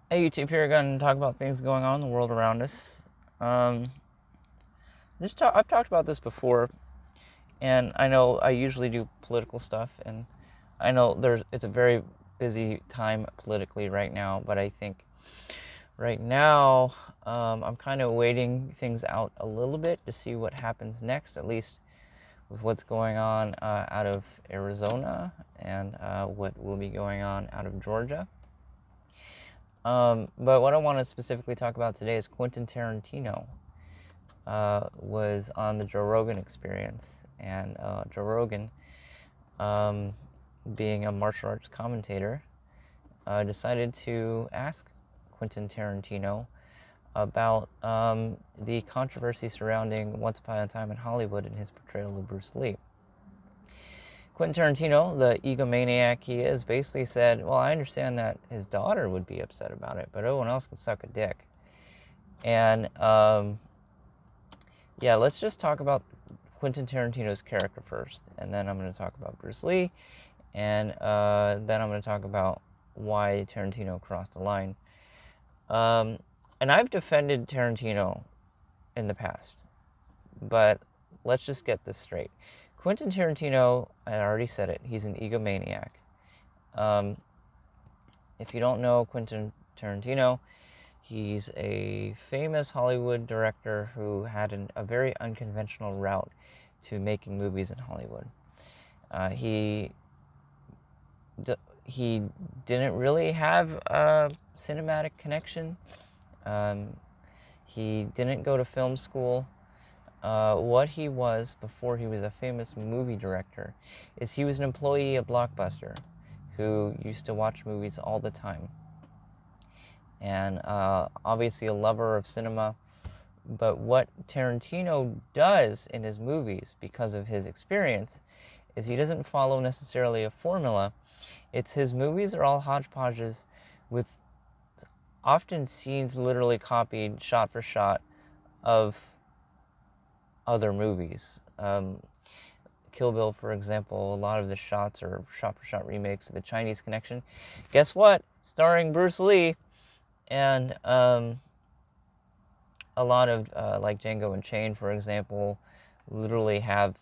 Hey YouTube, here again to talk about things going on in the world around us. Um, I've talked about this before, and I know I usually do political stuff, and I know it's a very busy time politically right now, but I think right now I'm kind of waiting things out a little bit to see what happens next, at least with what's going on out of Arizona and what will be going on out of Georgia. But what I want to specifically talk about today is Quentin Tarantino. Was on the Joe Rogan Experience, and Joe Rogan, um, being a martial arts commentator, decided to ask Quentin Tarantino about the controversy surrounding Once Upon a Time in Hollywood and his portrayal of Bruce Lee. Quentin Tarantino, the egomaniac he is, basically said, well, I understand that his daughter would be upset about it, but everyone else can suck a dick. And yeah, let's just talk about Quentin Tarantino's character first, and then I'm going to talk about Bruce Lee, and then I'm going to talk about why Tarantino crossed the line. Um, and I've defended Tarantino in the past, but let's just get this straight. Quentin Tarantino, I already said it, he's an egomaniac. Um, if you don't know Quentin Tarantino, he's a famous Hollywood director who had a very unconventional route to making movies in Hollywood. Uh, he he didn't really have a cinematic connection. Um, he didn't go to film school. What he was before he was a famous movie director is he was an employee of Blockbuster who used to watch movies all the time. And obviously a lover of cinema. But what Tarantino does in his movies, because of his experience, is he doesn't follow necessarily a formula. It's his movies are all hodgepodges with often scenes literally copied shot for shot of other movies. Kill Bill, for example, a lot of the shots are shot for shot remakes of The Chinese Connection. Guess what? Starring Bruce Lee. And a lot of, like Django Unchained, for example, literally have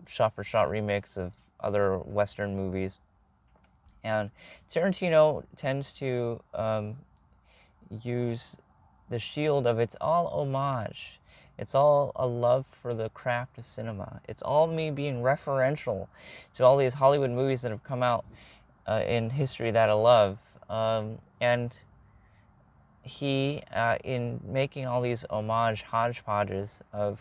shot for shot remakes of other Western movies. And Tarantino tends to use the shield of it's all homage. It's all a love for the craft of cinema. It's all me being referential to all these Hollywood movies that have come out in history that I love. And he, in making all these homage hodgepodges of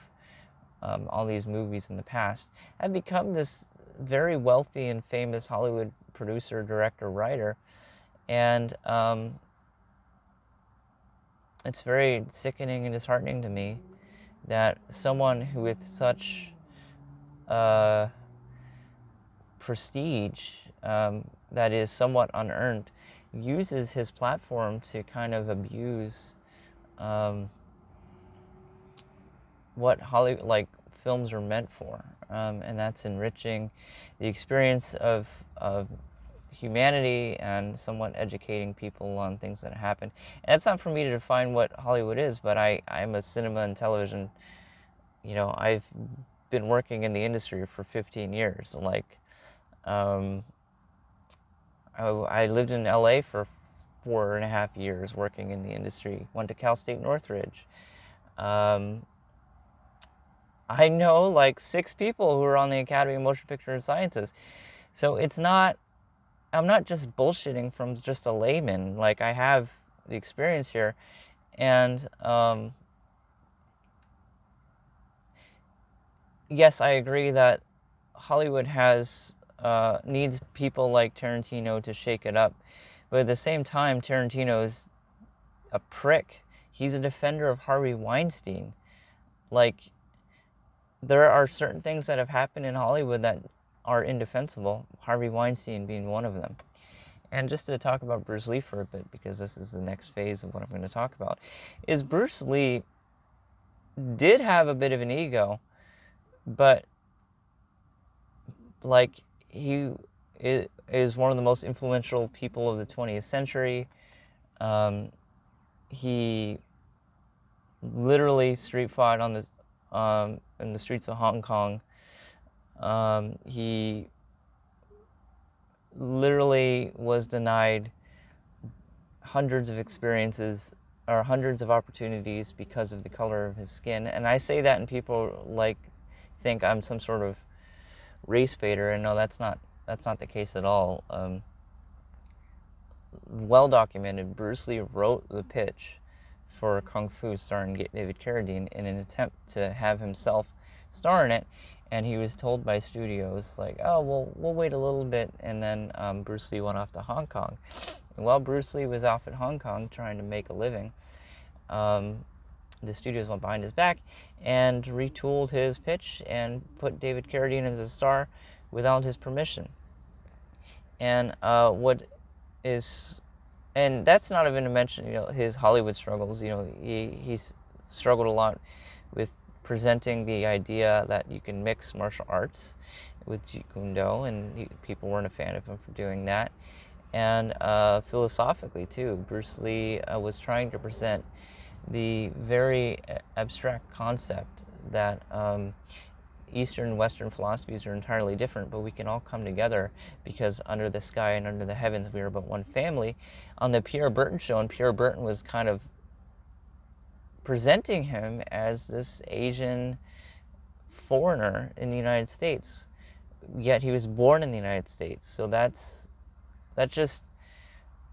all these movies in the past, had become this very wealthy and famous Hollywood producer, director, writer. And it's very sickening and disheartening to me that someone who with such uh, prestige that is somewhat unearned uses his platform to kind of abuse um, what Hollywood, like, films are meant for, and that's enriching the experience of humanity and somewhat educating people on things that happen. And it's not for me to define what Hollywood is, but I'm a cinema and television, I've been working in the industry for 15 years. Like, um, I lived in LA for 4.5 years working in the industry, went to Cal State Northridge. Um, I know like 6 people who are on the Academy of Motion Picture Sciences. So I'm not just bullshitting from just a layman. Like, I have the experience here. And yes, I agree that Hollywood needs people like Tarantino to shake it up. But at the same time, Tarantino is a prick. He's a defender of Harvey Weinstein. Like, there are certain things that have happened in Hollywood that are indefensible, Harvey Weinstein being one of them. And just to talk about Bruce Lee for a bit, because this is the next phase of what I'm going to talk about, is Bruce Lee did have a bit of an ego, but like, he is one of the most influential people of the 20th century. He literally street fought in the streets of Hong Kong. He literally was denied hundreds of experiences or hundreds of opportunities because of the color of his skin. And I say that, and people think I'm some sort of race baiter, and no, that's not the case at all. Well documented, Bruce Lee wrote the pitch for Kung Fu starring David Carradine in an attempt to have himself star in it, and he was told by studios like, oh, well, we'll wait a little bit, and then Bruce Lee went off to Hong Kong. And while Bruce Lee was off at Hong Kong trying to make a living, the studios went behind his back and retooled his pitch and put David Carradine as a star without his permission. And and that's not even to mention, his Hollywood struggles. He's struggled a lot with presenting the idea that you can mix martial arts with Jeet Kune Do, and people weren't a fan of him for doing that. And philosophically too, Bruce Lee was trying to present the very abstract concept that Eastern and Western philosophies are entirely different, but we can all come together because under the sky and under the heavens we are but one family. On the Pierre Berton show, and Pierre Berton was kind of presenting him as this Asian foreigner in the United States, yet he was born in the United States. So that's just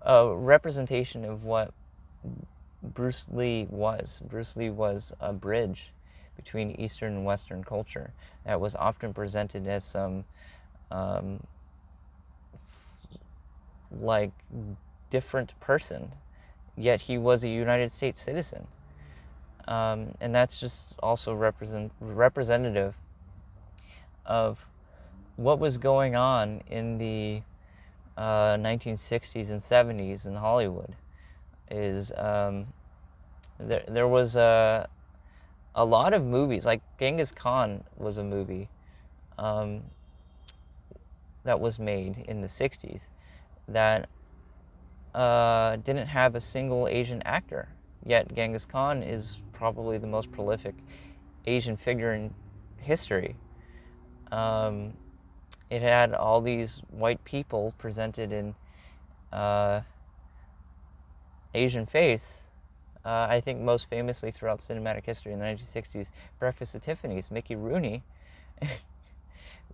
a representation of what Bruce Lee was. Bruce Lee was a bridge between Eastern and Western culture that was often presented as some different person, yet he was a United States citizen. And that's just also representative of what was going on in the 1960s and 70s in Hollywood. There was a lot of movies, like Genghis Khan was a movie that was made in the 60s that didn't have a single Asian actor, yet Genghis Khan is probably the most prolific Asian figure in history. It had all these white people presented in Asian face. I think most famously throughout cinematic history in the 1960s, Breakfast at Tiffany's, Mickey Rooney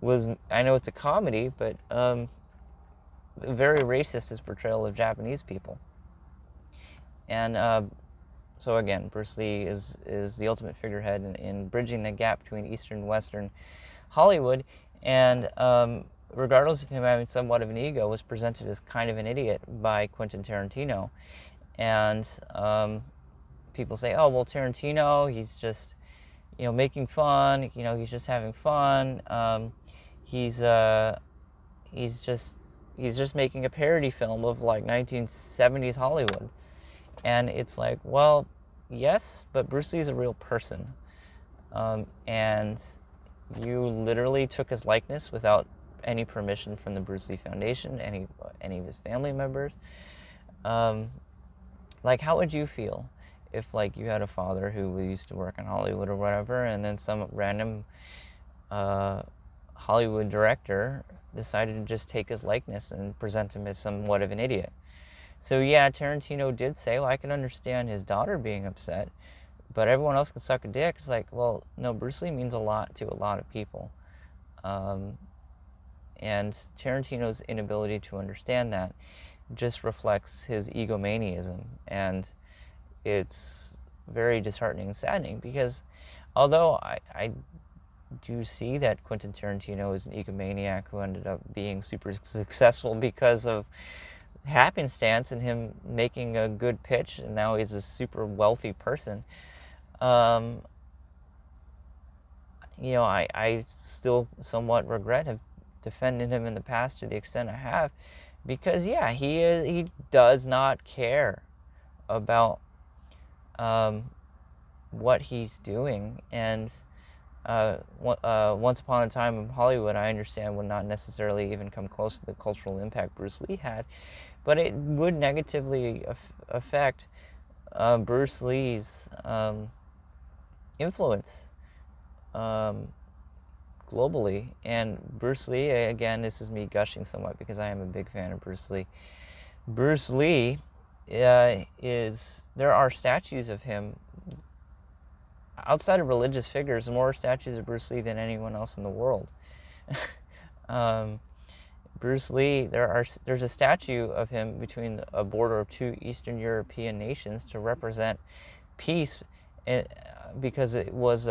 was, I know it's a comedy, but very racist his portrayal of Japanese people. And so again, Bruce Lee is the ultimate figurehead in bridging the gap between Eastern and Western Hollywood, and regardless of him having somewhat of an ego, was presented as kind of an idiot by Quentin Tarantino. And people say, oh, well, Tarantino, he's just, making fun, he's just having fun. He's just making a parody film of 1970s Hollywood. And it's like, well, yes, but Bruce Lee's a real person. And you literally took his likeness without any permission from the Bruce Lee Foundation, any of his family members. How would you feel if you had a father who used to work in Hollywood or whatever, and then some random Hollywood director decided to just take his likeness and present him as somewhat of an idiot? So yeah, Tarantino did say, well, I can understand his daughter being upset, but everyone else can suck a dick. It's like, well, no, Bruce Lee means a lot to a lot of people. And Tarantino's inability to understand that just reflects his egomaniaism, and it's very disheartening and saddening, because although I do see that Quentin Tarantino is an egomaniac who ended up being super successful because of happenstance and him making a good pitch, and now he's a super wealthy person. I still somewhat regret have defended him in the past to the extent I have, because yeah, he does not care about what he's doing. And Once Upon a Time in Hollywood, I understand, would not necessarily even come close to the cultural impact Bruce Lee had, but it would negatively affect Bruce Lee's influence globally. And Bruce Lee, again, this is me gushing somewhat because I am a big fan of Bruce Lee. Bruce Lee there are statues of him outside of religious figures, more statues of Bruce Lee than anyone else in the world. Bruce Lee, there's a statue of him between a border of two Eastern European nations to represent peace, because it was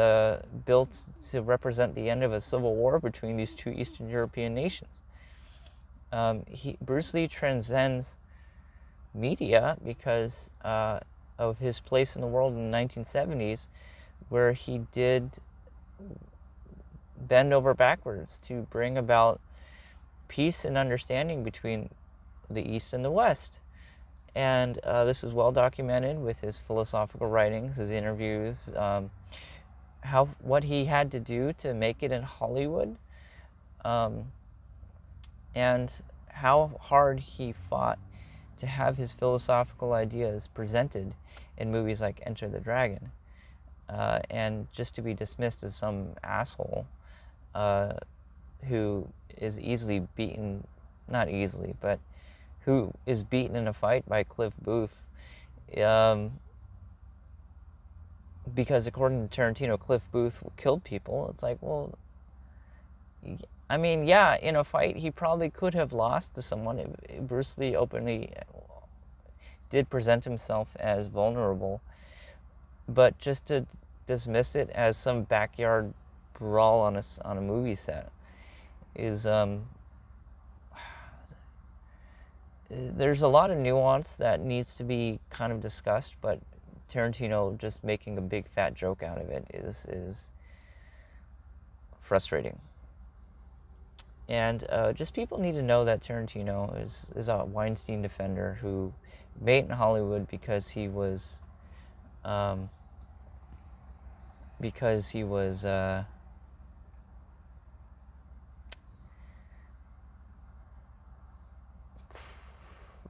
built to represent the end of a civil war between these two Eastern European nations. Bruce Lee transcends media because of his place in the world in the 1970s, where he did bend over backwards to bring about peace and understanding between the East and the West. And this is well documented with his philosophical writings, his interviews, what he had to do to make it in Hollywood, and how hard he fought to have his philosophical ideas presented in movies like Enter the Dragon, and just to be dismissed as some asshole who is easily beaten, not easily, but who is beaten in a fight by Cliff Booth, because according to Tarantino, Cliff Booth killed people. It's like, well, I mean, yeah, in a fight he probably could have lost to someone. Bruce Lee openly did present himself as vulnerable, but just to dismiss it as some backyard brawl on a movie set is there's a lot of nuance that needs to be kind of discussed, but Tarantino just making a big fat joke out of it is frustrating. And just people need to know that Tarantino is a Weinstein defender who made it in Hollywood because he was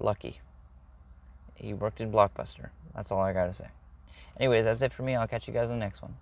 lucky. He worked in Blockbuster. That's all I gotta say. Anyways, that's it for me. I'll catch you guys in the next one.